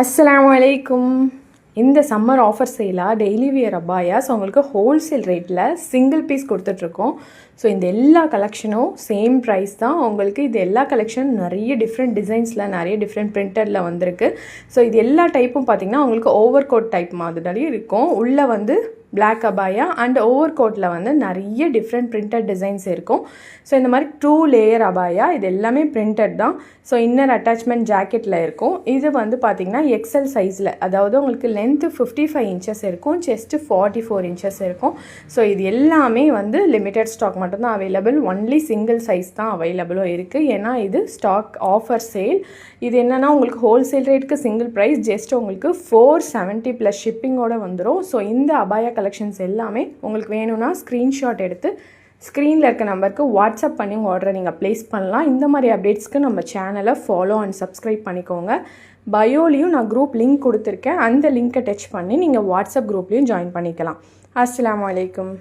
அஸ்ஸலாமு அலைக்கும். இந்த சம்மர் ஆஃபர் சேலாக டெய்லி வியர் அபாயாஸ் உங்களுக்கு ஹோல்சேல் ரேட்டில் சிங்கிள் பீஸ் கொடுத்துட்ருக்கோம். ஸோ இந்த எல்லா கலெக்ஷனும் சேம் ப்ரைஸ் தான் உங்களுக்கு. இது எல்லா கலெக்ஷனும் நிறைய டிஃப்ரெண்ட் டிசைன்ஸில் நிறைய டிஃப்ரெண்ட் பிரிண்டரில் வந்திருக்கு. ஸோ இது எல்லா டைப்பும் பார்த்திங்கன்னா உங்களுக்கு ஓவர் கோட் டைப் மாதிரி இருக்கும். உள்ளே வந்து பிளாக் அபாயா அண்ட் ஓவர் கோட்டில் வந்து நிறைய டிஃப்ரெண்ட் பிரிண்டட் டிசைன்ஸ் இருக்கும். ஸோ இந்த மாதிரி 2 லேயர் அபாயா, இது எல்லாமே பிரிண்டட் தான். ஸோ இன்னர் அட்டாச்மெண்ட் ஜாக்கெட்டில் இருக்கும். இது வந்து பார்த்திங்கன்னா எக்ஸல் சைஸில், அதாவது உங்களுக்கு லென்த்து 55 இன்ச்சஸ் இருக்கும், செஸ்ட்டு 44 இன்ச்சஸ் இருக்கும். ஸோ இது எல்லாமே வந்து லிமிட்டட் ஸ்டாக் மட்டும்தான் அவைலபிள். ஒன்லி சிங்கிள் சைஸ் தான் அவைலபிளும் இருக்குது. ஏன்னா இது ஸ்டாக் ஆஃபர் சேல். இது என்னென்னா உங்களுக்கு ஹோல்சேல் ரேட்டுக்கு சிங்கிள் ப்ரைஸ் ஜஸ்ட் உங்களுக்கு 470 ப்ளஸ் ஷிப்பிங்கோடு வந்துடும். ஸோ இந்த அபாயா கலெக்ஷன்ஸ் எல்லாமே உங்களுக்கு வேணும்னா ஸ்க்ரீன்ஷாட் எடுத்து ஸ்க்ரீனில் இருக்க நம்பருக்கு வாட்ஸ்அப் பண்ணி உங்கள் ஆர்டரை நீங்கள் ப்ளேஸ் பண்ணலாம். இந்த மாதிரி அப்டேட்ஸ்க்கு நம்ம சேனலை ஃபாலோ அண்ட் சப்ஸ்கிரைப் பண்ணிக்கோங்க. பயோலையும் நான் குரூப் லிங்க் கொடுத்துருக்கேன். அந்த லிங்க்கை டச் பண்ணி நீங்கள் வாட்ஸ்அப் குரூப்லேயும் ஜாயின் பண்ணிக்கலாம். அஸ்ஸலாமு அலைக்கும்.